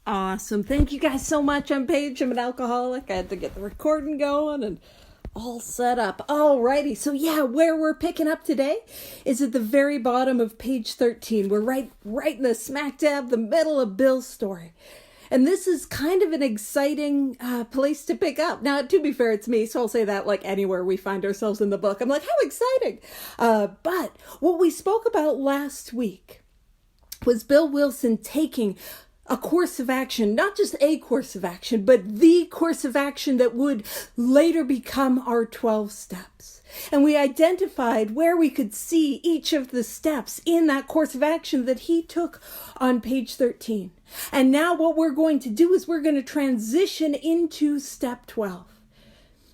Awesome. Thank you guys so much. I'm Paige. I'm an alcoholic. I had to get the recording going and all set up. Alrighty. So where we're picking up today is at the very bottom of page 13. We're right in the smack dab, the middle of Bill's story. And this is kind of an exciting place to pick up. Now, to be fair, it's me, so I'll say that like anywhere we find ourselves in the book. I'm like, how exciting. But what we spoke about last week was Bill Wilson taking a course of action, not just a course of action, but the course of action that would later become our 12 steps. And we identified where we could see each of the steps in that course of action that he took on page 13. And now what we're going to do is we're going to transition into step 12.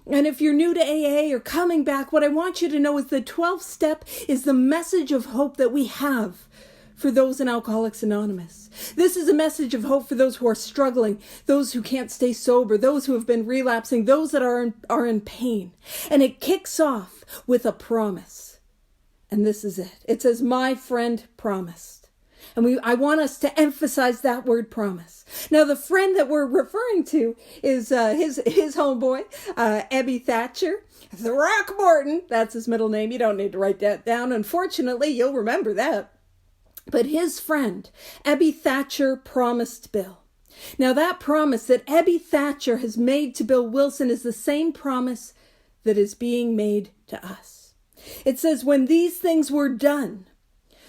And if you're new to AA or coming back, what I want you to know is the 12th step is the message of hope that we have for those in Alcoholics Anonymous. This is a message of hope for those who are struggling, those who can't stay sober, those who have been relapsing, those that are in pain. And it kicks off with a promise. And this is it. It says, my friend promised. And I want us to emphasize that word promise. Now, the friend that we're referring to is his homeboy, Ebby Thatcher. Throckmorton, that's his middle name. You don't need to write that down. Unfortunately, you'll remember that. But his friend, Ebby Thatcher, promised Bill. Now that promise that Ebby Thatcher has made to Bill Wilson is the same promise that is being made to us. It says, when these things were done.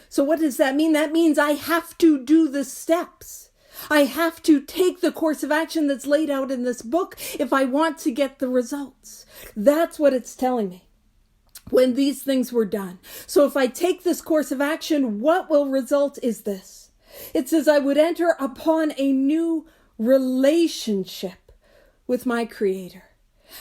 So what does that mean? That means I have to do the steps. I have to take the course of action that's laid out in this book if I want to get the results. That's what it's telling me. When these things were done. So if I take this course of action, what will result is this. It says I would enter upon a new relationship with my Creator.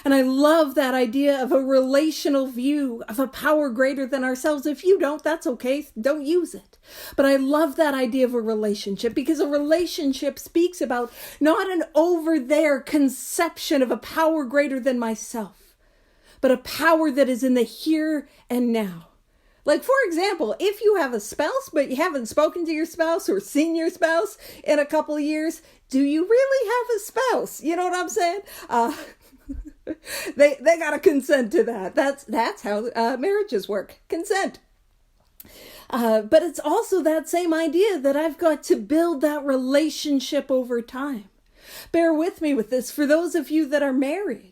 And I love that idea of a relational view of a power greater than ourselves. If you don't, that's okay. Don't use it. But I love that idea of a relationship because a relationship speaks about not an over there conception of a power greater than myself, but a power that is in the here and now. Like, for example, if you have a spouse, but you haven't spoken to your spouse or seen your spouse in a couple of years, do you really have a spouse? You know what I'm saying? They got to consent to that. That's how marriages work. Consent. But it's also that same idea that I've got to build that relationship over time. Bear with me with this. For those of you that are married,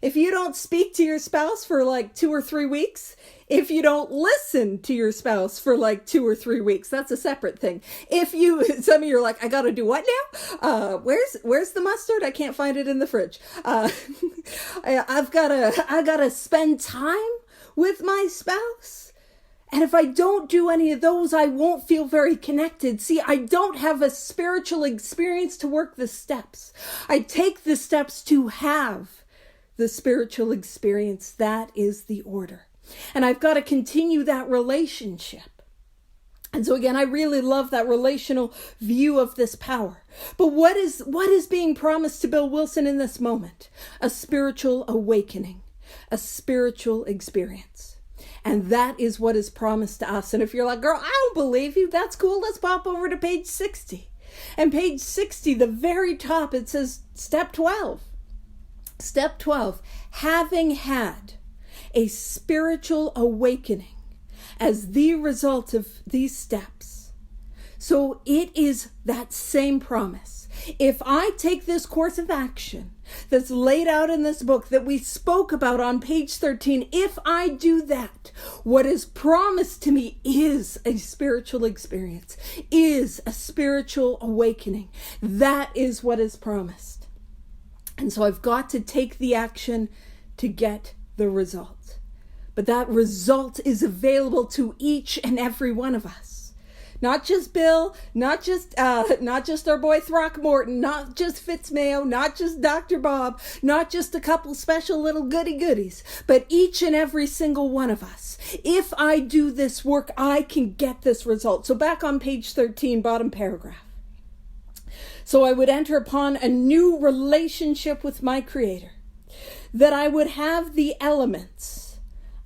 if you don't speak to your spouse for like 2 or 3 weeks, if you don't listen to your spouse for like 2 or 3 weeks, that's a separate thing. Some of you are like, I got to do what now? Where's the mustard? I can't find it in the fridge. I've got to spend time with my spouse. And if I don't do any of those, I won't feel very connected. See, I don't have a spiritual experience to work the steps. I take the steps to have the spiritual experience. That is the order. And I've got to continue that relationship. And so again, I really love that relational view of this power. But what is being promised to Bill Wilson in this moment? A spiritual awakening, a spiritual experience. And that is what is promised to us. And if you're like, girl, I don't believe you, that's cool. Let's pop over to page 60. And page 60, the very top, it says step 12. Step 12, having had a spiritual awakening as the result of these steps. So it is that same promise. If I take this course of action that's laid out in this book that we spoke about on page 13, if I do that, what is promised to me is a spiritual experience, is a spiritual awakening. That is what is promised. And so I've got to take the action to get the result. But that result is available to each and every one of us. Not just Bill, not just our boy Throckmorton, not just Fitzmayo, not just Dr. Bob, not just a couple special little goodies, but each and every single one of us. If I do this work, I can get this result. So back on page 13, bottom paragraph. So I would enter upon a new relationship with my Creator, that I would have the elements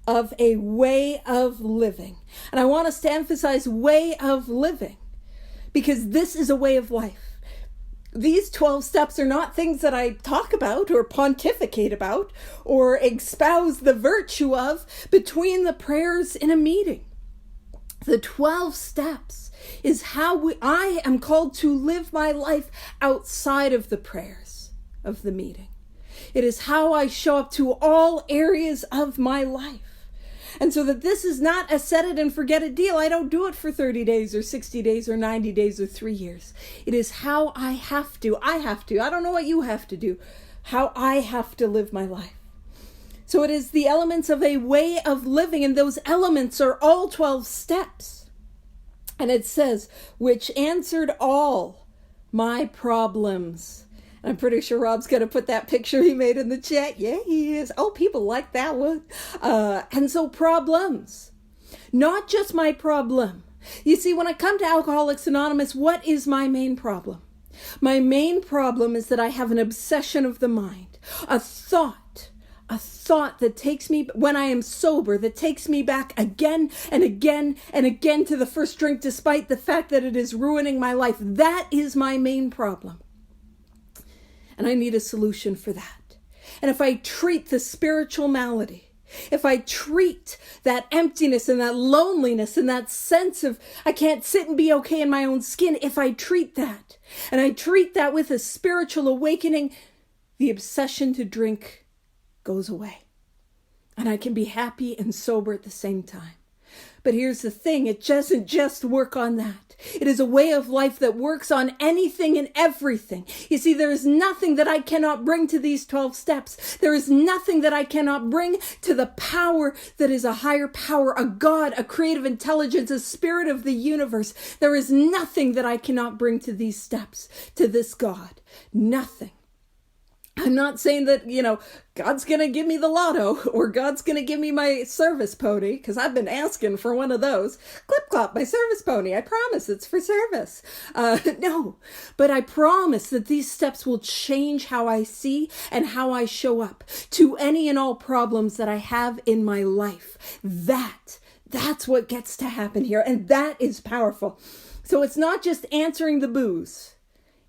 of a way of living. And I want us to emphasize way of living, because this is a way of life. these 12 steps are not things that I talk about or pontificate about or espouse the virtue of between the prayers in a meeting. The 12 steps is how I am called to live my life outside of the prayers of the meeting. It is how I show up to all areas of my life. And so that this is not a set it and forget it deal. I don't do it for 30 days or 60 days or 90 days or 3 years. It is how I have to. I don't know what you have to do. How I have to live my life. So it is the elements of a way of living, and those elements are all 12 steps. And it says, which answered all my problems. I'm pretty sure Rob's going to put that picture he made in the chat. Yeah, he is. Oh, people like that one. And so problems, not just my problem. You see, when I come to Alcoholics Anonymous, what is my main problem? My main problem is that I have an obsession of the mind, a thought that takes me, when I am sober, that takes me back again and again and again to the first drink, despite the fact that it is ruining my life. That is my main problem. And I need a solution for that. And if I treat the spiritual malady, if I treat that emptiness and that loneliness and that sense of I can't sit and be okay in my own skin, if I treat that, and I treat that with a spiritual awakening, the obsession to drink goes away. And I can be happy and sober at the same time. But here's the thing, it doesn't just work on that. It is a way of life that works on anything and everything. You see, there is nothing that I cannot bring to these 12 steps. There is nothing that I cannot bring to the power that is a higher power, a God, a creative intelligence, a spirit of the universe. There is nothing that I cannot bring to these steps, to this God. Nothing. I'm not saying that, God's going to give me the lotto or God's going to give me my service pony, because I've been asking for one of those. Clip clop, my service pony. I promise it's for service. No, but I promise that these steps will change how I see and how I show up to any and all problems that I have in my life. That's what gets to happen here. And that is powerful. So it's not just answering the booze.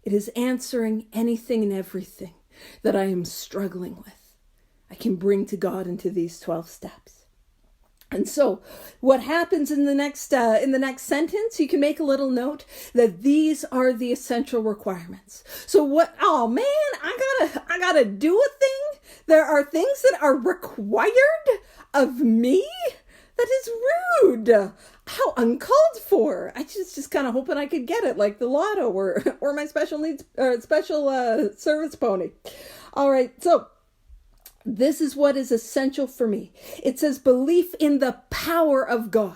It is answering anything and everything that I am struggling with. I can bring to God into these 12 steps. And so what happens in the next sentence, you can make a little note that these are the essential requirements. So what, oh man, I gotta do a thing. There are things that are required of me. That is rude. How uncalled for. I just kind of hoping I could get it like the lotto or my special needs special service pony. All right. So this is what is essential for me. It says belief in the power of God.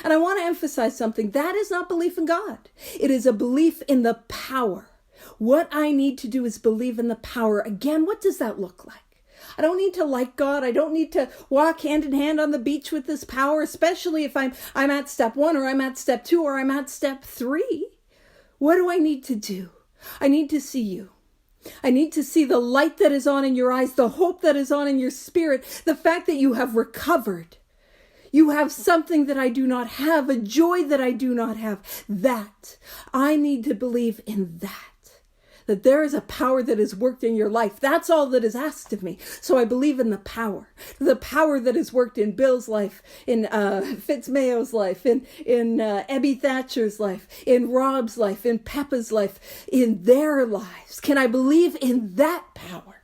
And I want to emphasize something. That is not belief in God. It is a belief in the power. What I need to do is believe in the power. Again, what does that look like? I don't need to like God. I don't need to walk hand in hand on the beach with this power, especially if I'm at step 1 or I'm at step 2 or I'm at step 3. What do I need to do? I need to see you. I need to see the light that is on in your eyes, the hope that is on in your spirit, the fact that you have recovered. You have something that I do not have, a joy that I do not have. That. I need to believe in that there is a power that has worked in your life. That's all that is asked of me. So I believe in the power that has worked in Bill's life, in Fitzmayo's life, in Abby Thatcher's life, in Rob's life, in Peppa's life, in their lives. Can I believe in that power?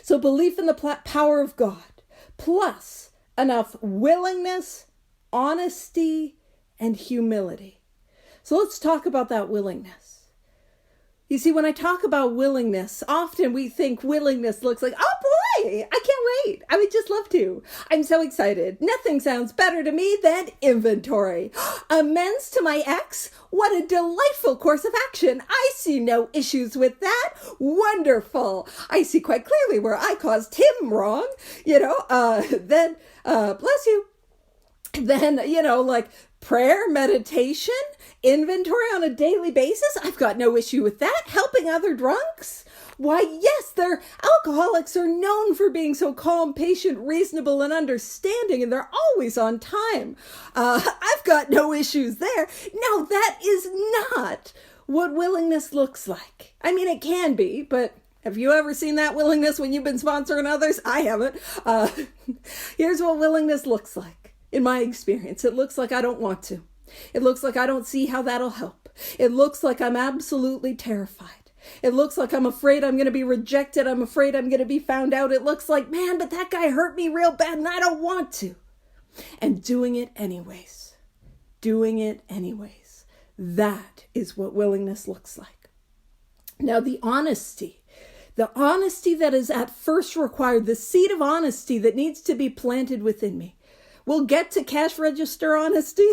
So belief in the power of God, plus enough willingness, honesty, and humility. So let's talk about that willingness. You see, when I talk about willingness, often we think willingness looks like, oh boy, I can't wait. I would just love to. I'm so excited. Nothing sounds better to me than inventory. Amends to my ex? What a delightful course of action. I see no issues with that. Wonderful. I see quite clearly where I caused him wrong. Then, bless you. Then, like prayer, meditation, inventory on a daily basis. I've got no issue with that. Helping other drunks. Why, yes, alcoholics are known for being so calm, patient, reasonable, and understanding, and they're always on time. I've got no issues there. No, that is not what willingness looks like. I mean, it can be, but have you ever seen that willingness when you've been sponsoring others? I haven't. Here's what willingness looks like. In my experience, it looks like I don't want to. It looks like I don't see how that'll help. It looks like I'm absolutely terrified. It looks like I'm afraid I'm going to be rejected. I'm afraid I'm going to be found out. It looks like, man, but that guy hurt me real bad and I don't want to. And doing it anyways. Doing it anyways. That is what willingness looks like. Now, the honesty that is at first required, the seed of honesty that needs to be planted within me. We'll get to cash register honesty.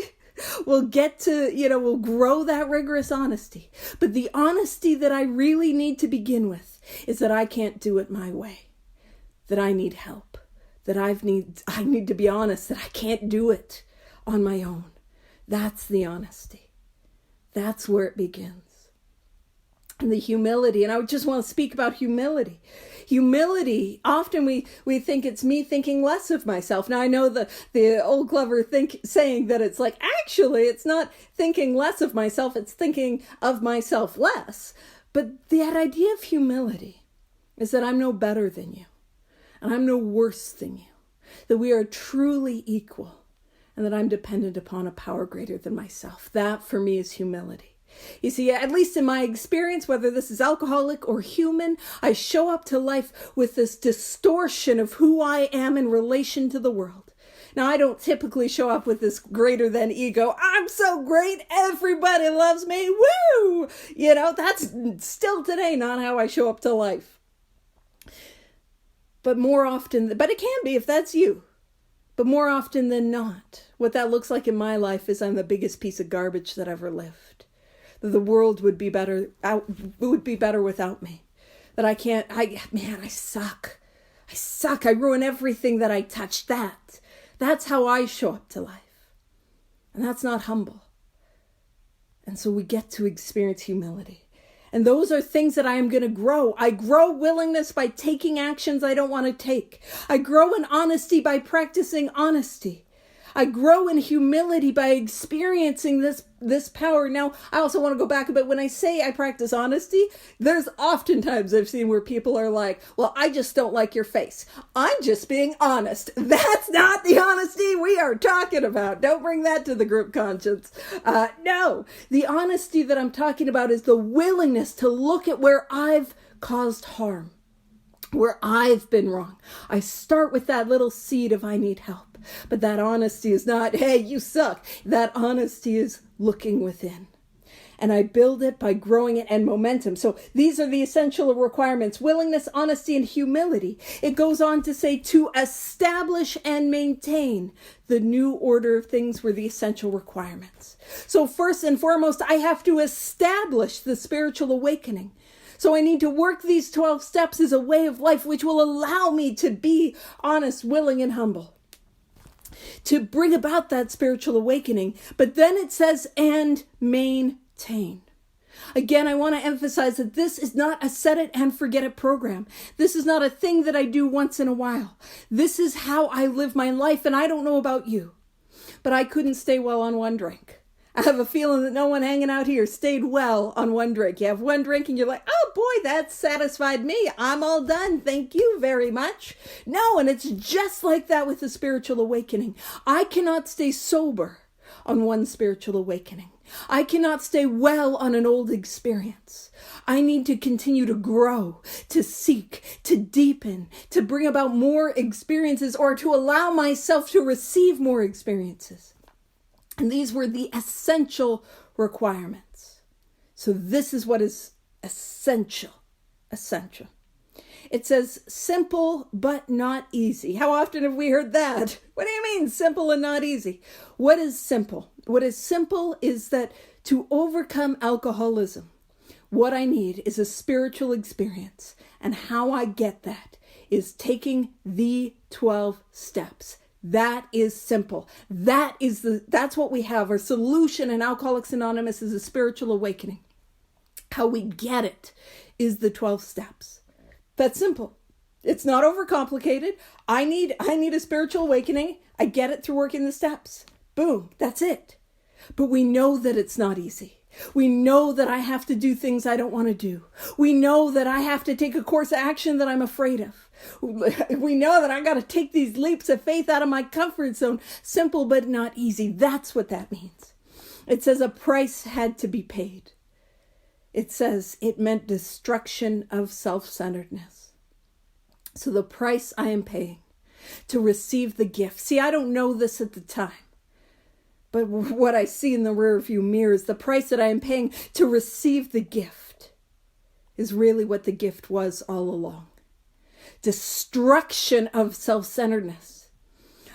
We'll get to, we'll grow that rigorous honesty. But the honesty that I really need to begin with is that I can't do it my way. That I need help. That I need to be honest that I can't do it on my own. That's the honesty. That's where it begins. And the humility, and I just want to speak about humility. Humility, often we think it's me thinking less of myself. Now I know the old clever saying that it's like, actually it's not thinking less of myself, it's thinking of myself less. But that idea of humility is that I'm no better than you, and I'm no worse than you, that we are truly equal, and that I'm dependent upon a power greater than myself. That for me is humility. You see, at least in my experience, whether this is alcoholic or human, I show up to life with this distortion of who I am in relation to the world. Now, I don't typically show up with this greater than ego. I'm so great. Everybody loves me. Woo! That's still today not how I show up to life. But it can be if that's you. But more often than not, what that looks like in my life is I'm the biggest piece of garbage that ever lived. The world would be better without me. That I suck. I ruin everything that I touch. That's how I show up to life. And that's not humble. And so we get to experience humility. And those are things that I am going to grow. I grow willingness by taking actions I don't want to take. I grow in honesty by practicing honesty. I grow in humility by experiencing this power. Now, I also want to go back a bit. When I say I practice honesty, there's oftentimes I've seen where people are like, well, I just don't like your face. I'm just being honest. That's not the honesty we are talking about. Don't bring that to the group conscience. No, the honesty that I'm talking about is the willingness to look at where I've caused harm, where I've been wrong. I start with that little seed of I need help. But that honesty is not, hey, you suck. That honesty is looking within. And I build it by growing it and momentum. So these are the essential requirements: willingness, honesty, and humility. It goes on to say to establish and maintain the new order of things were the essential requirements. So first and foremost, I have to establish the spiritual awakening. So I need to work these 12 steps as a way of life which will allow me to be honest, willing, and humble, to bring about that spiritual awakening. But then it says, and maintain. Again, I want to emphasize that this is not a set it and forget it program. This is not a thing that I do once in a while. This is how I live my life. And I don't know about you, but I couldn't stay well on one drink. I have a feeling that no one hanging out here stayed well on one drink. You have one drink and you're like, oh boy, that satisfied me. I'm all done. Thank you very much. No, and it's just like that with the spiritual awakening. I cannot stay sober on one spiritual awakening. I cannot stay well on an old experience. I need to continue to grow, to seek, to deepen, to bring about more experiences, or to allow myself to receive more experiences. And these were the essential requirements. So this is what is essential. Essential. It says simple but not easy. How often have we heard that? What do you mean simple and not easy? What is simple? What is simple is that to overcome alcoholism, what I need is a spiritual experience. And how I get that is taking the 12 steps. That is simple. That's what we have. Our solution in Alcoholics Anonymous is a spiritual awakening. How we get it is the 12 steps. That's simple. It's not overcomplicated. I need a spiritual awakening. I get it through working the steps. Boom. That's it. But we know that it's not easy. We know that I have to do things I don't want to do. We know that I have to take a course of action that I'm afraid of. We know that I got to take these leaps of faith out of my comfort zone. Simple but not easy. That's what that means. It says a price had to be paid. It says it meant destruction of self-centeredness. So the price I am paying to receive the gift. See, I don't know this at the time. But what I see in the rearview mirror is the price that I am paying to receive the gift is really what the gift was all along. Destruction of self-centeredness.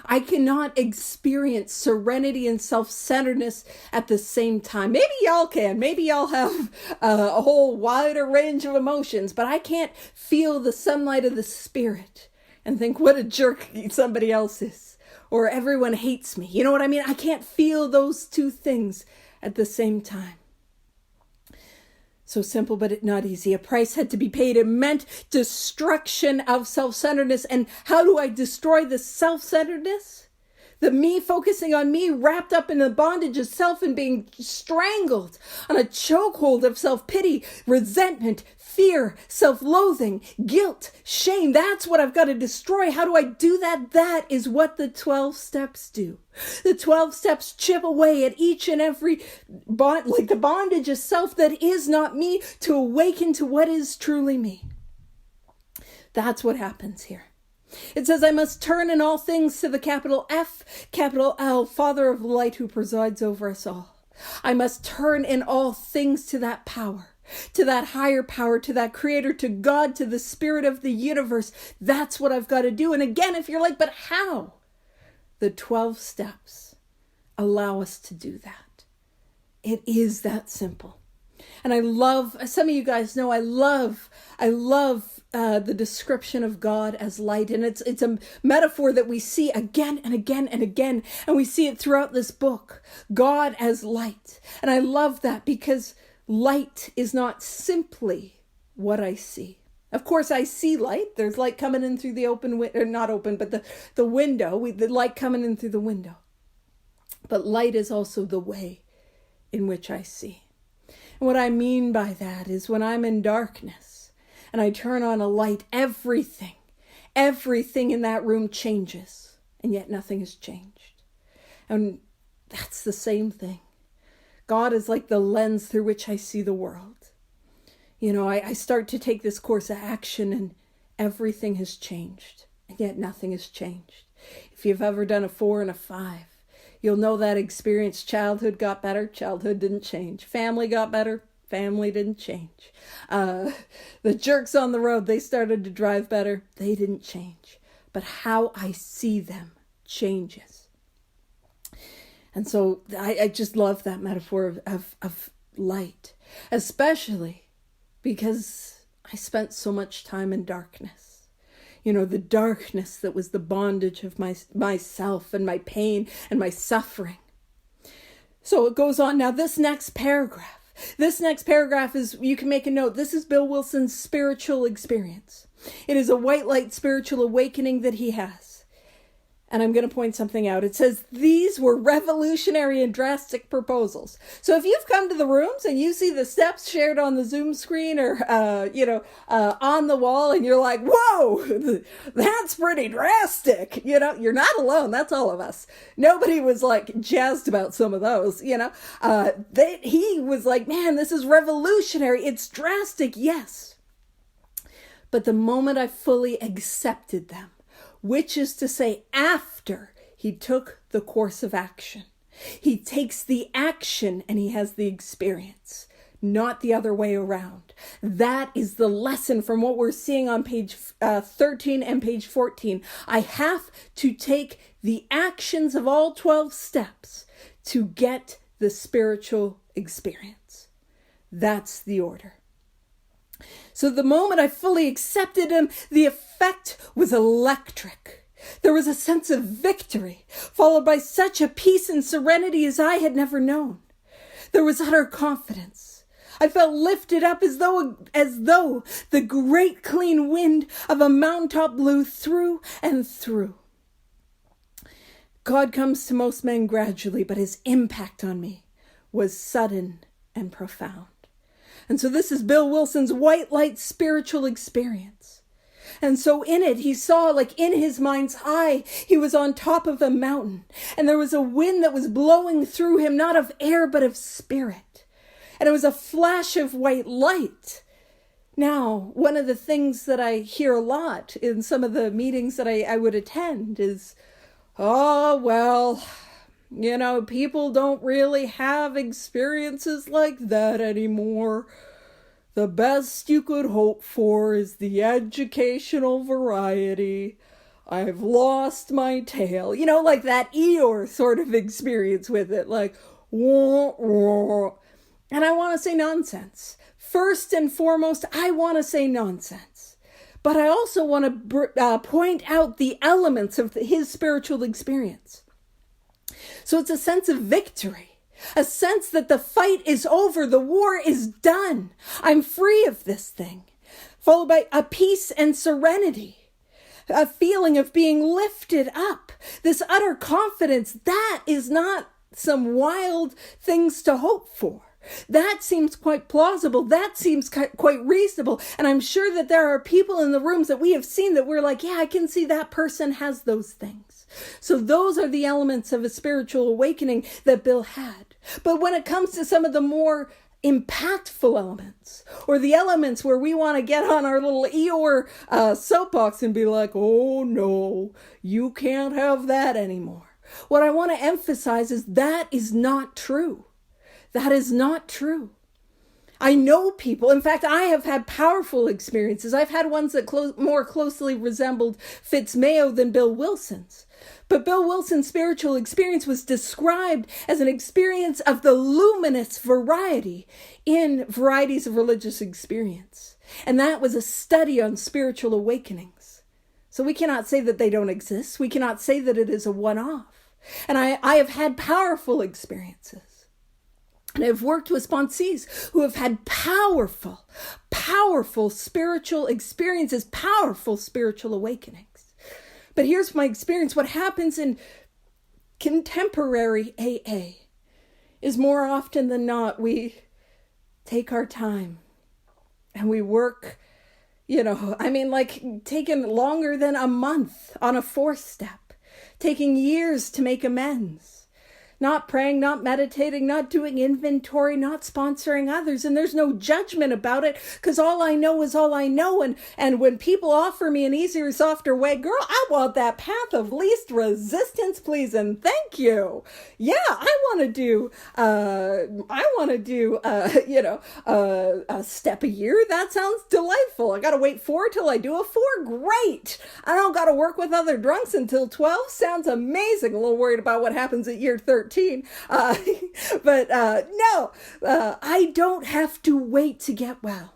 I cannot experience serenity and self-centeredness at the same time. Maybe y'all can. Maybe y'all have a whole wider range of emotions, but I can't feel the sunlight of the Spirit and think, what a jerk somebody else is. Or everyone hates me. You know what I mean? I can't feel those two things at the same time. So simple, but not easy. A price had to be paid. It meant destruction of self-centeredness. And how do I destroy the self-centeredness? The me focusing on me, wrapped up in the bondage of self and being strangled on a chokehold of self-pity, resentment, fear, self-loathing, guilt, shame. That's what I've got to destroy. How do I do that? That is what the 12 steps do. The 12 steps chip away at each and every like the bondage of self that is not me, to awaken to what is truly me. That's what happens here. It says, I must turn in all things to the capital F, capital L, Father of light who presides over us all. I must turn in all things to that power, to that higher power, to that creator, to God, to the spirit of the universe. That's what I've got to do. And again, if you're like, but how? The 12 steps allow us to do that. It is that simple. And I love, some of you guys know, I love the description of God as light. And it's a metaphor that we see again and again and again. And we see it throughout this book. God as light. And I love that because light is not simply what I see. Of course, I see light. There's light coming in through the open window, not open, but the window, the light coming in through the window. But light is also the way in which I see. And what I mean by that is when I'm in darkness and I turn on a light, everything in that room changes, and yet nothing has changed. And that's the same thing. God is like the lens through which I see the world. You know, I start to take this course of action and everything has changed, and yet nothing has changed. If you've ever done a 4 and a 5, you'll know that experience. Childhood got better, childhood didn't change. Family got better, family didn't change. The jerks on the road, they started to drive better, they didn't change. But how I see them changes. And so I just love that metaphor of light, especially because I spent so much time in darkness. You know, the darkness that was the bondage of myself and my pain and my suffering. So it goes on. Now, this next paragraph is, you can make a note, this is Bill Wilson's spiritual experience. It is a white light spiritual awakening that he has. And I'm going to point something out. It says, these were revolutionary and drastic proposals. So if you've come to the rooms and you see the steps shared on the Zoom screen or, on the wall, and you're like, whoa, that's pretty drastic. You know, you're not alone. That's all of us. Nobody was like jazzed about some of those, you know. He was like, man, this is revolutionary. It's drastic, yes. But the moment I fully accepted them, which is to say, after he took the course of action. He takes the action and he has the experience, not the other way around. That is the lesson from what we're seeing on page 13 and page 14. I have to take the actions of all 12 steps to get the spiritual experience. That's the order. So the moment I fully accepted him, the effect was electric. There was a sense of victory, followed by such a peace and serenity as I had never known. There was utter confidence. I felt lifted up as though the great clean wind of a mountaintop blew through and through. God comes to most men gradually, but his impact on me was sudden and profound. And so this is Bill Wilson's white light spiritual experience. And so in it, he saw, like in his mind's eye, he was on top of a mountain. And there was a wind that was blowing through him, not of air, but of spirit. And it was a flash of white light. Now, one of the things that I hear a lot in some of the meetings that I would attend is, oh, well, people don't really have experiences like that anymore. The best you could hope for is the educational variety. I've lost my tail. Like that Eeyore sort of experience with it. Like, wah, wah. And I want to say nonsense. First and foremost, I want to say nonsense. But I also want to point out the elements of his spiritual experience. So it's a sense of victory. A sense that the fight is over, the war is done. I'm free of this thing. Followed by a peace and serenity. A feeling of being lifted up. This utter confidence, that is not some wild things to hope for. That seems quite plausible. That seems quite reasonable. And I'm sure that there are people in the rooms that we have seen that we're like, yeah, I can see that person has those things. So those are the elements of a spiritual awakening that Bill had. But when it comes to some of the more impactful elements, or the elements where we want to get on our little Eeyore soapbox and be like, oh no, you can't have that anymore. What I want to emphasize is that is not true. That is not true. I know people, in fact, I have had powerful experiences. I've had ones that more closely resembled Fitzmayo than Bill Wilson's. But Bill Wilson's spiritual experience was described as an experience of the luminous variety in varieties of religious experience. And that was a study on spiritual awakenings. So we cannot say that they don't exist. We cannot say that it is a one-off. And I have had powerful experiences. And I've worked with sponsees who have had powerful spiritual experiences, powerful spiritual awakenings. But here's my experience. What happens in contemporary AA is more often than not, we take our time and we work, taking longer than a month on a 4-step, taking years to make amends. Not praying, not meditating, not doing inventory, not sponsoring others. And there's no judgment about it because all I know is all I know. And when people offer me an easier, softer way, girl, I want that path of least resistance, please. And thank you. Yeah, I want to do a step a year. That sounds delightful. I got to wait 4 till I do a 4. Great. I don't got to work with other drunks until 12. Sounds amazing. A little worried about what happens at year 13. But I don't have to wait to get well.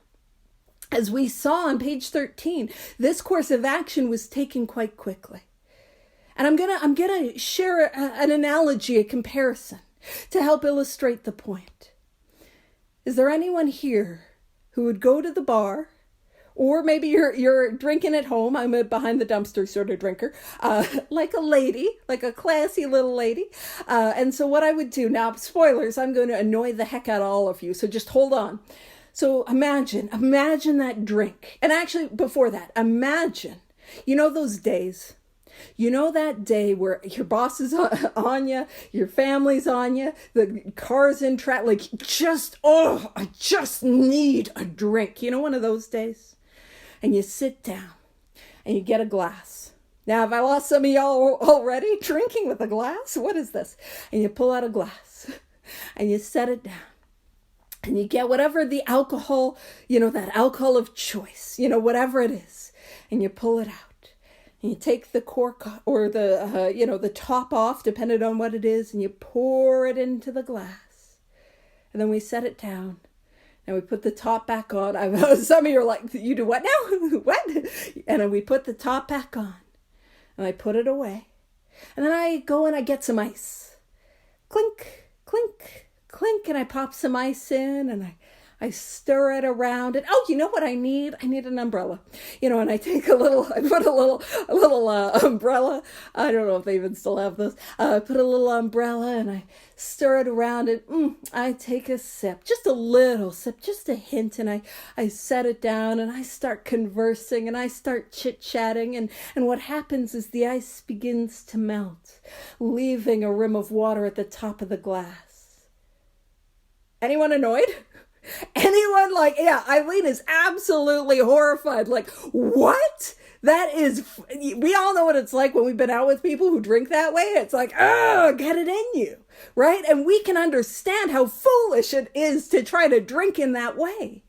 As we saw on page 13, this course of action was taken quite quickly. And I'm gonna share an analogy, a comparison, to help illustrate the point. Is there anyone here who would go to the bar? Or maybe you're drinking at home. I'm a behind the dumpster sort of drinker, like a lady, like a classy little lady. And so what I would do, now spoilers, I'm going to annoy the heck out of all of you. So just hold on. So imagine that drink. And actually before that, imagine, those days. That day where your boss is on you, your family's on you, the car's in traffic, I just need a drink. One of those days? And you sit down and you get a glass. Now, have I lost some of y'all already drinking with a glass? What is this? And you pull out a glass and you set it down and you get whatever the alcohol, that alcohol of choice, whatever it is, and you pull it out and you take the cork or the top off, depending on what it is, and you pour it into the glass. And then we set it down. And we put the top back on. Some of you are like, you do what now? What? And then we put the top back on. And I put it away. And then I go and I get some ice. Clink, clink, clink. And I pop some ice in. And I stir it around, and oh, you know what I need? I need an umbrella. And I take I put a little umbrella. I don't know if they even still have this. I put a little umbrella and I stir it around, and I take a sip, just a little sip, just a hint, and I set it down, and I start conversing, and I start chit-chatting, and what happens is the ice begins to melt, leaving a rim of water at the top of the glass. Anyone annoyed? Anyone Eileen is absolutely horrified. Like, what? That is, we all know what it's like when we've been out with people who drink that way. It's like, oh, get it in you, right? And we can understand how foolish it is to try to drink in that way.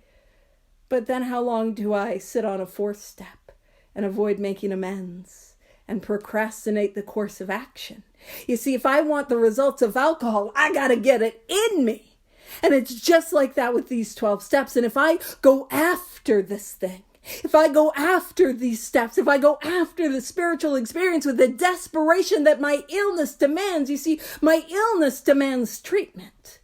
But then how long do I sit on a fourth step and avoid making amends and procrastinate the course of action? You see, if I want the results of alcohol, I got to get it in me. And it's just like that with these 12 steps. And if I go after this thing, if I go after these steps, if I go after the spiritual experience with the desperation that my illness demands, you see, my illness demands treatment.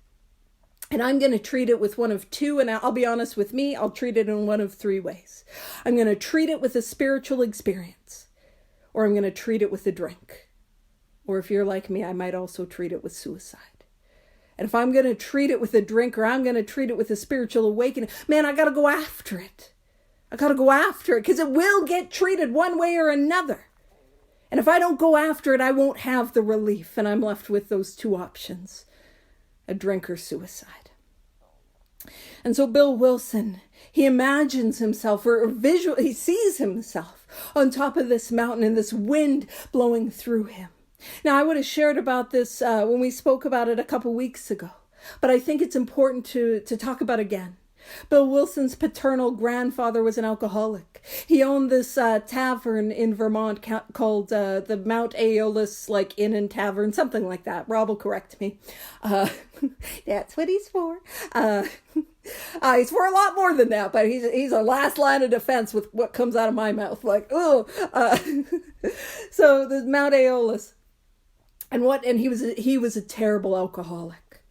And I'm going to treat it with one of two, and I'll be honest with me, I'll treat it in one of three ways. I'm going to treat it with a spiritual experience, or I'm going to treat it with a drink. Or if you're like me, I might also treat it with suicide. And if I'm going to treat it with a drink, or I'm going to treat it with a spiritual awakening, man, I got to go after it. I got to go after it because it will get treated one way or another. And if I don't go after it, I won't have the relief. And I'm left with those two options, a drink or suicide. And so Bill Wilson, he imagines himself he sees himself on top of this mountain and this wind blowing through him. Now, I would have shared about this when we spoke about it a couple weeks ago, but I think it's important to talk about again. Bill Wilson's paternal grandfather was an alcoholic. He owned this tavern in Vermont called the Mount Aeolus Inn and Tavern, something like that. Rob will correct me. That's what he's for. He's for a lot more than that, but he's a last line of defense with what comes out of my mouth. So the Mount Aeolus. And he was a terrible alcoholic.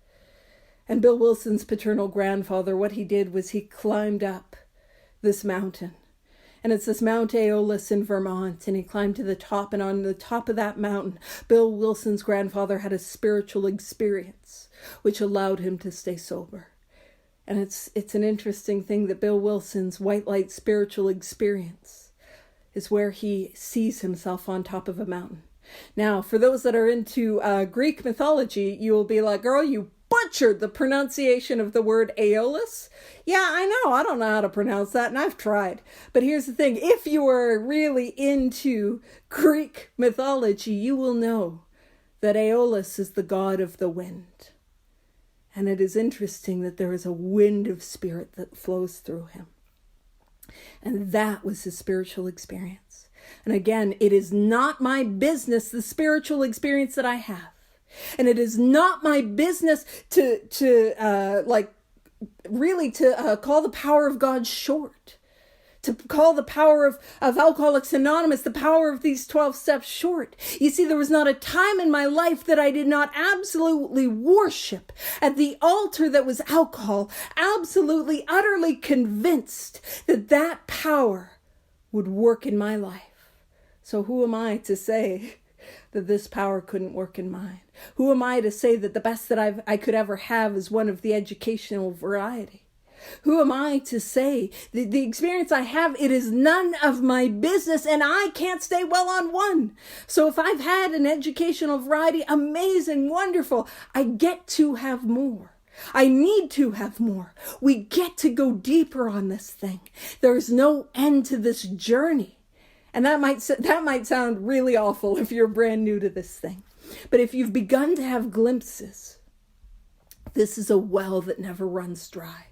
And Bill Wilson's paternal grandfather, what he did was he climbed up this mountain. And it's this Mount Aeolus in Vermont. And he climbed to the top. And on the top of that mountain, Bill Wilson's grandfather had a spiritual experience, which allowed him to stay sober. And it's an interesting thing that Bill Wilson's white light spiritual experience is where he sees himself on top of a mountain. Now, for those that are into Greek mythology, you will be like, girl, you butchered the pronunciation of the word Aeolus. Yeah, I know. I don't know how to pronounce that, and I've tried. But here's the thing. If you are really into Greek mythology, you will know that Aeolus is the god of the wind. And it is interesting that there is a wind of spirit that flows through him. And that was his spiritual experience. And again, it is not my business, the spiritual experience that I have. And it is not my business to call the power of God short. To call the power of Alcoholics Anonymous, the power of these 12 steps short. You see, there was not a time in my life that I did not absolutely worship at the altar that was alcohol, absolutely, utterly convinced that that power would work in my life. So who am I to say that this power couldn't work in mine? Who am I to say that the best that I could ever have is one of the educational variety? Who am I to say that the experience I have, it is none of my business and I can't stay well on one. So if I've had an educational variety, amazing, wonderful, I get to have more. I need to have more. We get to go deeper on this thing. There's no end to this journey. And that might sound really awful if you're brand new to this thing. But if you've begun to have glimpses, this is a well that never runs dry.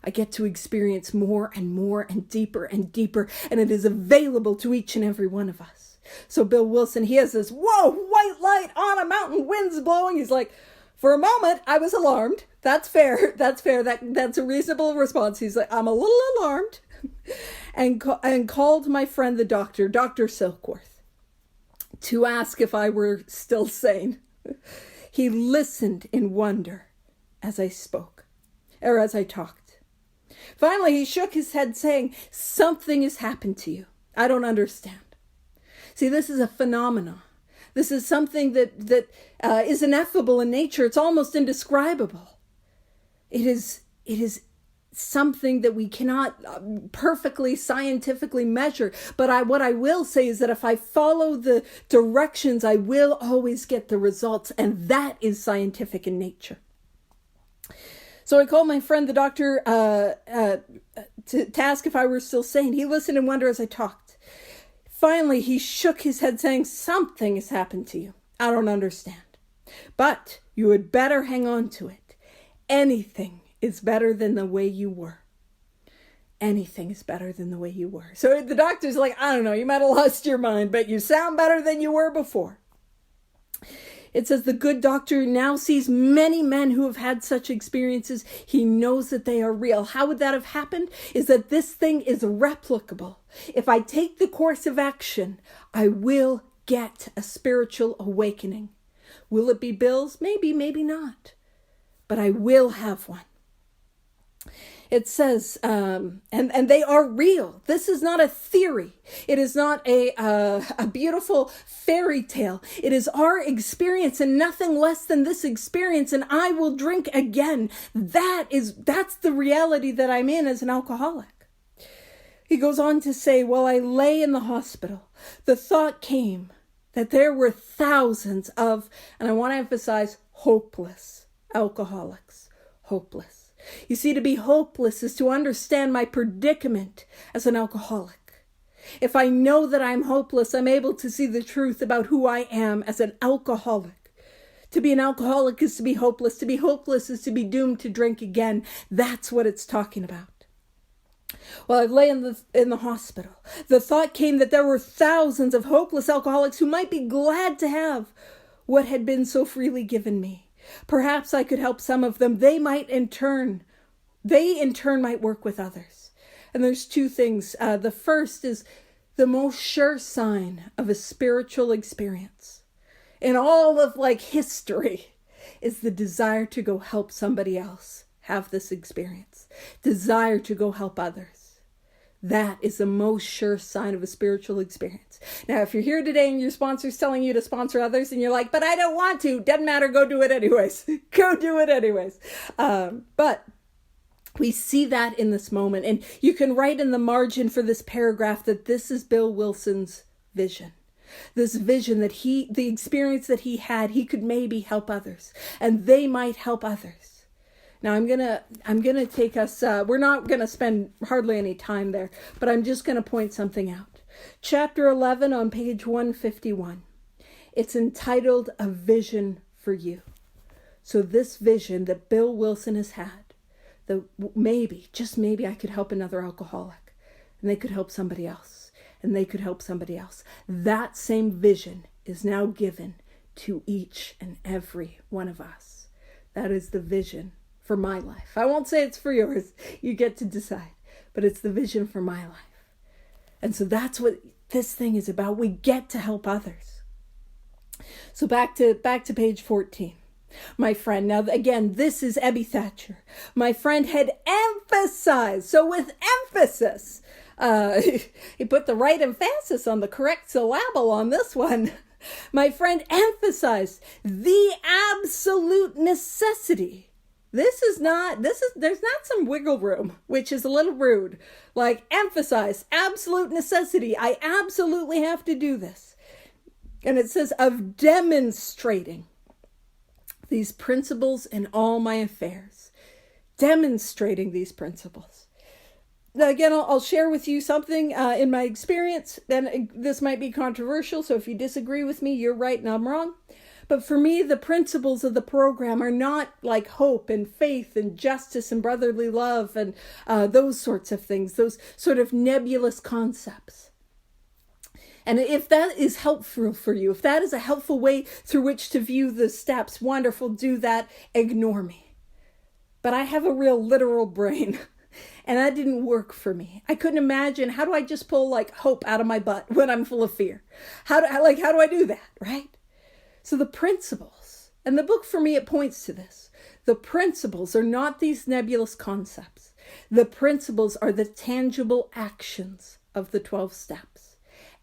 I get to experience more and more and deeper, and it is available to each and every one of us. So Bill Wilson, he has this, whoa, white light on a mountain, winds blowing. He's like, for a moment, I was alarmed. That's fair. That's a reasonable response. He's like, I'm a little alarmed. And called my friend, the doctor, Dr. Silkworth, to ask if I were still sane. He listened in wonder as I spoke, or as I talked. Finally, he shook his head saying, something has happened to you. I don't understand. See, this is a phenomenon. This is something that is ineffable in nature. It's almost indescribable. It is something that we cannot perfectly scientifically measure. But what I will say is that if I follow the directions, I will always get the results. And that is scientific in nature. So I called my friend, the doctor, to ask if I were still sane. He listened in wonder as I talked. Finally, he shook his head saying, something has happened to you. I don't understand. But you had better hang on to it. Anything is better than the way you were. Anything is better than the way you were. So the doctor's like, I don't know, you might have lost your mind, but you sound better than you were before. It says the good doctor now sees many men who have had such experiences. He knows that they are real. How would that have happened? Is that this thing is replicable. If I take the course of action, I will get a spiritual awakening. Will it be Bill's? Maybe, maybe not. But I will have one. It says, and they are real. This is not a theory. It is not a beautiful fairy tale. It is our experience and nothing less than this experience. And I will drink again. That's the reality that I'm in as an alcoholic. He goes on to say, while I lay in the hospital, the thought came that there were thousands of, and I want to emphasize, hopeless alcoholics. Hopeless. You see, to be hopeless is to understand my predicament as an alcoholic. If I know that I'm hopeless, I'm able to see the truth about who I am as an alcoholic. To be an alcoholic is to be hopeless. To be hopeless is to be doomed to drink again. That's what it's talking about. While I lay in the hospital, the thought came that there were thousands of hopeless alcoholics who might be glad to have what had been so freely given me. Perhaps I could help some of them. They in turn might work with others. And there's two things. The first is the most sure sign of a spiritual experience in all of history is the desire to go help somebody else have this experience. Desire to go help others. That is the most sure sign of a spiritual experience. Now, if you're here today and your sponsor's telling you to sponsor others and you're like, but I don't want to, doesn't matter, go do it anyways. Go do it anyways. But we see that in this moment. And you can write in the margin for this paragraph that this is Bill Wilson's vision. This vision that the experience that he had, he could maybe help others and they might help others. Now I'm gonna take us, we're not gonna spend hardly any time there, but I'm just gonna point something out. Chapter 11 on page 151. It's entitled A Vision for You. So this vision that Bill Wilson has had, that maybe, just maybe I could help another alcoholic and they could help somebody else and they could help somebody else. That same vision is now given to each and every one of us. That is the vision for my life. I won't say it's for yours. You get to decide. But it's the vision for my life. And so that's what this thing is about. We get to help others. So back to page 14. My friend, now again, this is Ebby Thatcher. My friend had emphasized, so with emphasis, he put the right emphasis on the correct syllable on this one. My friend emphasized the absolute necessity. There's not some wiggle room, which is a little rude. Emphasize, absolute necessity. I absolutely have to do this. And it says of demonstrating these principles in all my affairs. Demonstrating these principles. Now, again, I'll share with you something in my experience. And this might be controversial, so if you disagree with me, you're right and I'm wrong. But for me, the principles of the program are not like hope and faith and justice and brotherly love and those sorts of things, those sort of nebulous concepts. And if that is helpful for you, if that is a helpful way through which to view the steps, wonderful, do that, ignore me. But I have a real literal brain. And that didn't work for me. I couldn't imagine, how do I just pull hope out of my butt when I'm full of fear? How do I do that, right? So the principles, and the book for me, it points to this. The principles are not these nebulous concepts. The principles are the tangible actions of the 12 steps.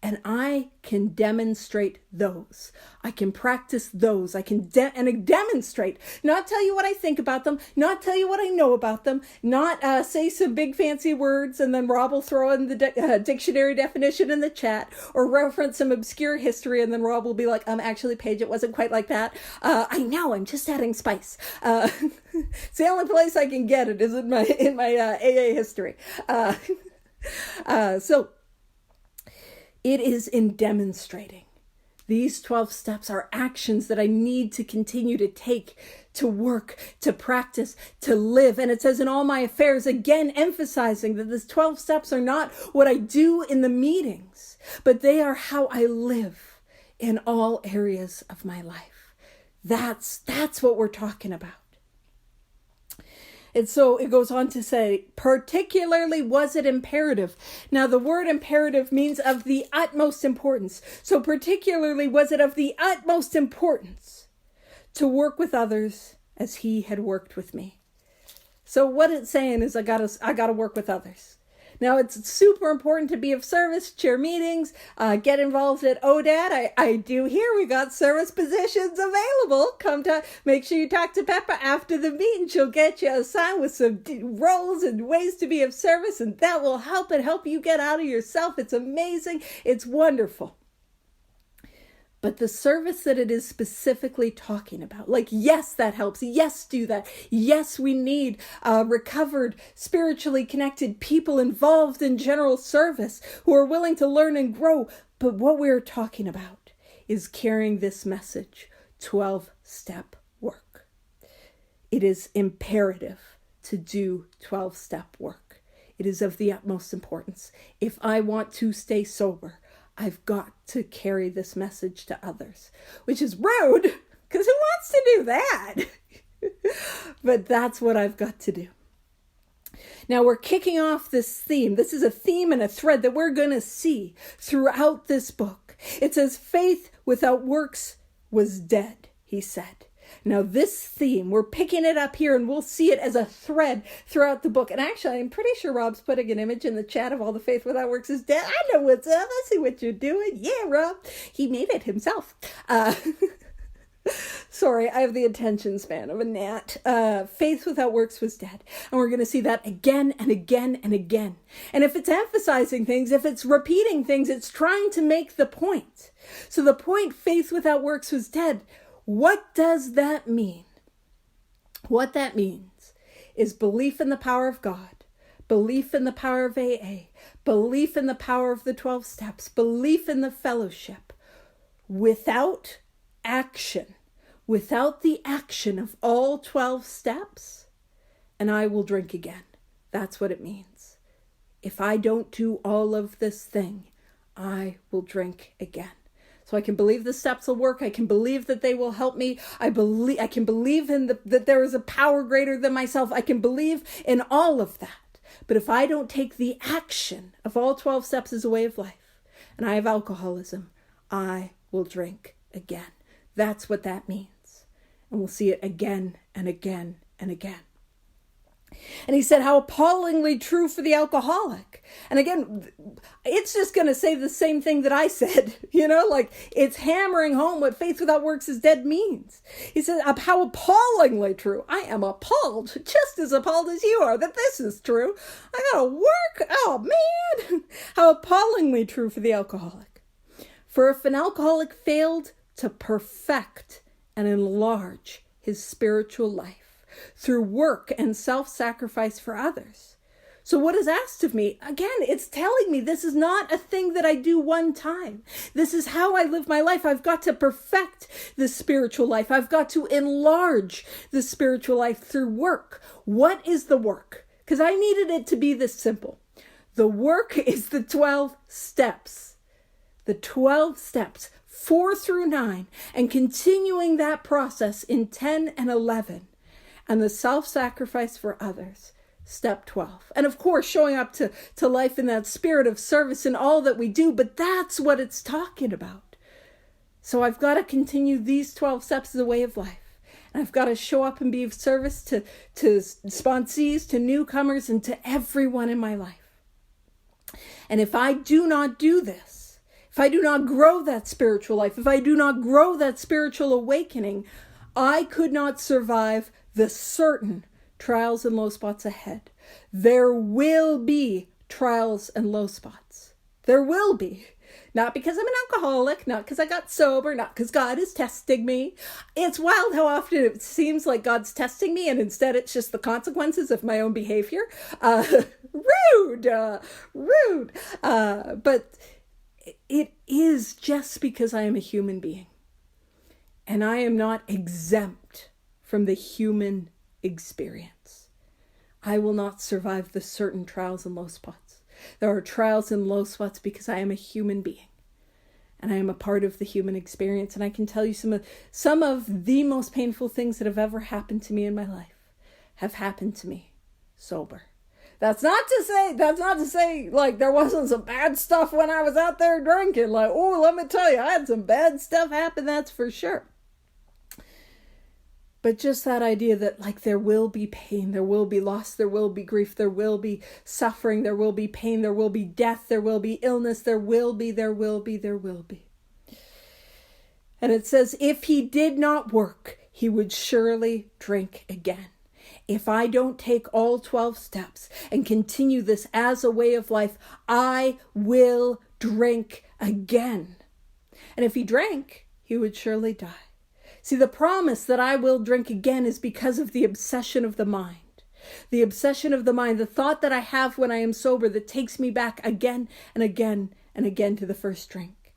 And I can demonstrate those. I can practice those. I can demonstrate, not tell you what I think about them, not tell you what I know about them, not say some big fancy words and then Rob will throw in the dictionary definition in the chat, or reference some obscure history and then Rob will be like, actually, Paige, it wasn't quite like that. I know, I'm just adding spice. It's the only place I can get it is in my AA history. So it is in demonstrating. These 12 steps are actions that I need to continue to take, to work, to practice, to live. And it says in all my affairs, again, emphasizing that these 12 steps are not what I do in the meetings, but they are how I live in all areas of my life. That's what we're talking about. And so it goes on to say, particularly was it imperative. Now the word imperative means of the utmost importance. So particularly was it of the utmost importance to work with others as he had worked with me. So what it's saying is I gotta work with others. Now, it's super important to be of service, chair meetings, get involved at ODAAT. I do hear we got service positions available. Make sure you talk to Peppa after the meeting. She'll get you assigned with some roles and ways to be of service, and that will help you get out of yourself. It's amazing. It's wonderful. But the service that it is specifically talking about, like, yes, that helps. Yes, do that. Yes, we need recovered, spiritually connected people involved in general service who are willing to learn and grow. But what we're talking about is carrying this message, 12-step work. It is imperative to do 12-step work. It is of the utmost importance. If I want to stay sober, I've got to carry this message to others, which is rude, because who wants to do that? But that's what I've got to do. Now we're kicking off this theme. This is a theme and a thread that we're going to see throughout this book. It says, faith without works was dead, he said. Now this theme, we're picking it up here and we'll see it as a thread throughout the book. And actually, I'm pretty sure Rob's putting an image in the chat of all the faith without works is dead. I know what's up. I see what you're doing. Yeah, Rob. He made it himself. Sorry, I have the attention span of a gnat. Faith without works was dead. And we're going to see that again and again and again. And if it's emphasizing things, if it's repeating things, it's trying to make the point. So the point, faith without works was dead. What does that mean? What that means is belief in the power of God, belief in the power of AA, belief in the power of the 12 steps, belief in the fellowship, without action, without the action of all 12 steps, and I will drink again. That's what it means. If I don't do all of this thing, I will drink again. So I can believe the steps will work. I can believe that they will help me. I can believe in that there is a power greater than myself. I can believe in all of that. But if I don't take the action of all 12 steps as a way of life, and I have alcoholism, I will drink again. That's what that means. And we'll see it again and again and again. And he said, how appallingly true for the alcoholic. And again, it's just going to say the same thing that I said, like it's hammering home what faith without works is dead means. He said, how appallingly true. I am appalled, just as appalled as you are that this is true. I got to work. Oh man, how appallingly true for the alcoholic. For if an alcoholic failed to perfect and enlarge his spiritual life, through work and self-sacrifice for others. So what is asked of me? Again, it's telling me this is not a thing that I do one time. This is how I live my life. I've got to perfect the spiritual life. I've got to enlarge the spiritual life through work. What is the work? Because I needed it to be this simple. The work is the 12 steps. The 12 steps, 4 through 9, and continuing that process in 10 and 11. And the self-sacrifice for others, step 12. And of course, showing up to life in that spirit of service in all that we do, but that's what it's talking about. So I've got to continue these 12 steps as a way of life. And I've got to show up and be of service to sponsees, to newcomers, and to everyone in my life. And if I do not do this, if I do not grow that spiritual life, if I do not grow that spiritual awakening, I could not survive the certain trials and low spots ahead. There will be trials and low spots. There will be. Not because I'm an alcoholic, not because I got sober, not because God is testing me. It's wild how often it seems like God's testing me and instead it's just the consequences of my own behavior. Rude. But it is just because I am a human being. And I am not exempt from the human experience. I will not survive the certain trials and low spots. There are trials and low spots because I am a human being. And I am a part of the human experience. And I can tell you some of the most painful things that have ever happened to me in my life have happened to me sober. That's not to say like there wasn't some bad stuff when I was out there drinking. Like, oh, let me tell you, I had some bad stuff happen, that's for sure. But just that idea that like there will be pain, there will be loss, there will be grief, there will be suffering, there will be pain, there will be death, there will be illness, there will be. And it says, if he did not work, he would surely drink again. If I don't take all 12 steps and continue this as a way of life, I will drink again. And if he drank, he would surely die. See, the promise that I will drink again is because of the obsession of the mind. The obsession of the mind, the thought that I have when I am sober that takes me back again and again and again to the first drink.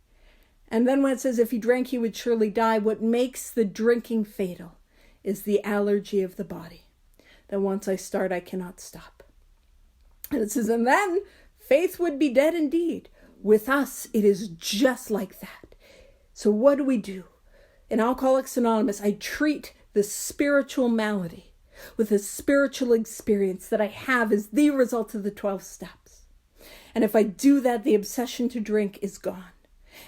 And then when it says if he drank, he would surely die, what makes the drinking fatal is the allergy of the body. That once I start, I cannot stop. And it says, and then faith would be dead indeed. With us, it is just like that. So what do? In Alcoholics Anonymous, I treat the spiritual malady with a spiritual experience that I have as the result of the 12 steps. And if I do that, the obsession to drink is gone.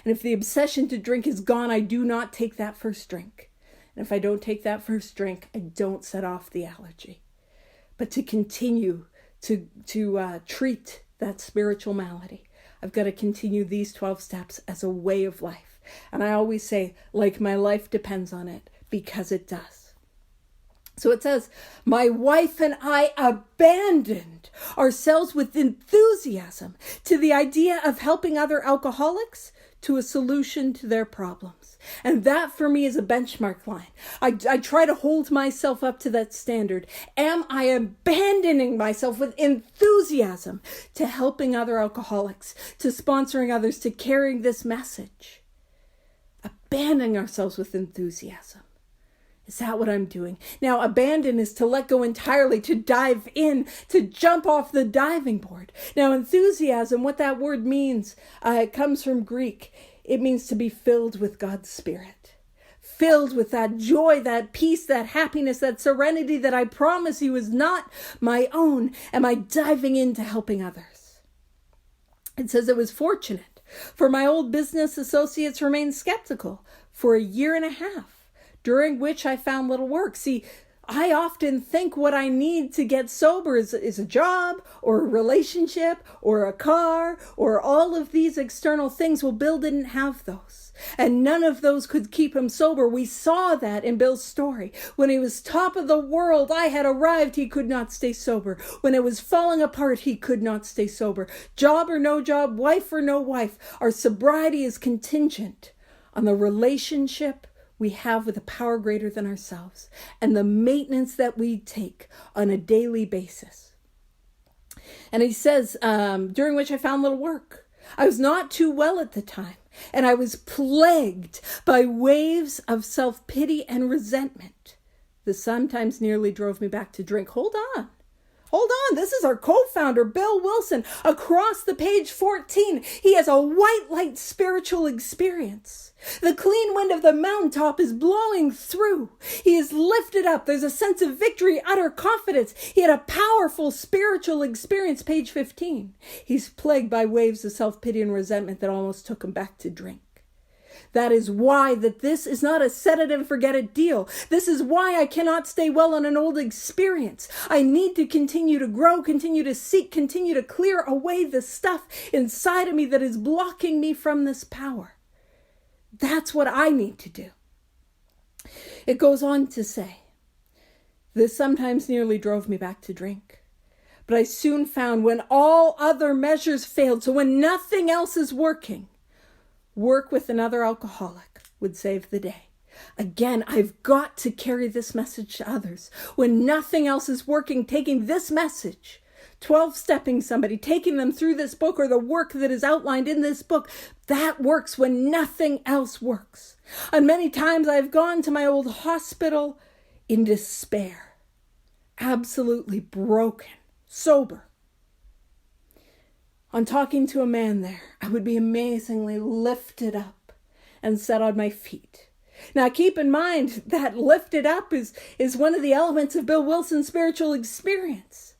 And if the obsession to drink is gone, I do not take that first drink. And if I don't take that first drink, I don't set off the allergy. But to continue to treat that spiritual malady, I've got to continue these 12 steps as a way of life. And I always say, like my life depends on it, because it does. So it says, my wife and I abandoned ourselves with enthusiasm to the idea of helping other alcoholics to a solution to their problems. And that for me is a benchmark line. I try to hold myself up to that standard. Am I abandoning myself with enthusiasm to helping other alcoholics, to sponsoring others, to carrying this message? Abandoning ourselves with enthusiasm. Is that what I'm doing? Now, abandon is to let go entirely, to dive in, to jump off the diving board. Now, enthusiasm, what that word means, it comes from Greek. It means to be filled with God's Spirit. Filled with that joy, that peace, that happiness, that serenity that I promise you is not my own. Am I diving into helping others? It says it was fortunate for my old business associates remained skeptical for 1.5 years, during which I found little work. See, I often think what I need to get sober is a job or a relationship or a car or all of these external things. Well, Bill didn't have those. And none of those could keep him sober. We saw that in Bill's story. When he was top of the world, I had arrived, he could not stay sober. When it was falling apart, he could not stay sober. Job or no job, wife or no wife, our sobriety is contingent on the relationship we have with a power greater than ourselves and the maintenance that we take on a daily basis. And he says, during which I found little work. I was not too well at the time, and I was plagued by waves of self-pity and resentment that sometimes nearly drove me back to drink. Hold on. This is our co-founder, Bill Wilson. Across the page 14, he has a white light spiritual experience. The clean wind of the mountaintop is blowing through. He is lifted up. There's a sense of victory, utter confidence. He had a powerful spiritual experience, page 15. He's plagued by waves of self-pity and resentment that almost took him back to drink. That is why that this is not a set it and forget it deal. This is why I cannot stay well on an old experience. I need to continue to grow, continue to seek, continue to clear away the stuff inside of me that is blocking me from this power. That's what I need to do. It goes on to say, this sometimes nearly drove me back to drink. But I soon found when all other measures failed, so when nothing else is working, work with another alcoholic would save the day. Again, I've got to carry this message to others. When nothing else is working, taking this message, 12-stepping somebody, taking them through this book or the work that is outlined in this book, that works when nothing else works. And many times I've gone to my old hospital in despair, absolutely broken, sober. On talking to a man there, I would be amazingly lifted up and set on my feet. Now keep in mind that lifted up is one of the elements of Bill Wilson's spiritual experience.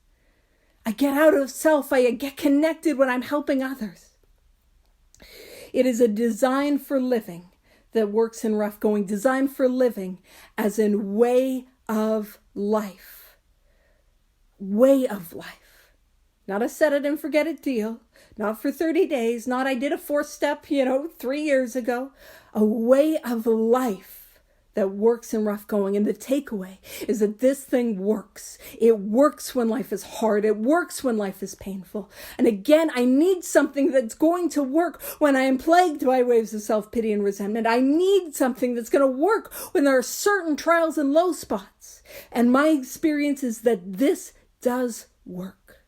I get out of self, I get connected when I'm helping others. It is a design for living that works in rough going, designed for living as in way of life. Way of life. Not a set it and forget it deal. Not for 30 days. Not I did a 4-step, 3 years ago. A way of life that works in rough going. And the takeaway is that this thing works. It works when life is hard. It works when life is painful. And again, I need something that's going to work when I am plagued by waves of self-pity and resentment. I need something that's going to work when there are certain trials and low spots. And my experience is that this does work.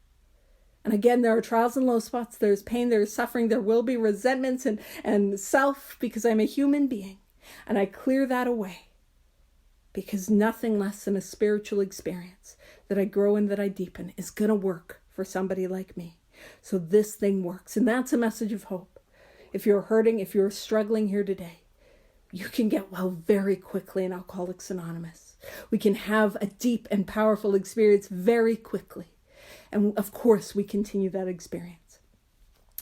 And again, there are trials and low spots. There's pain, there's suffering, there will be resentments and self because I'm a human being. And I clear that away because nothing less than a spiritual experience that I grow in, that I deepen, is going to work for somebody like me. So this thing works. And that's a message of hope. If you're hurting, if you're struggling here today, you can get well very quickly in Alcoholics Anonymous. We can have a deep and powerful experience very quickly. And of course, we continue that experience.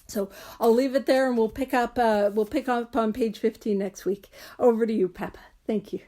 So I'll leave it there and we'll pick up on page 15 next week. Over to you, Peppa. Thank you.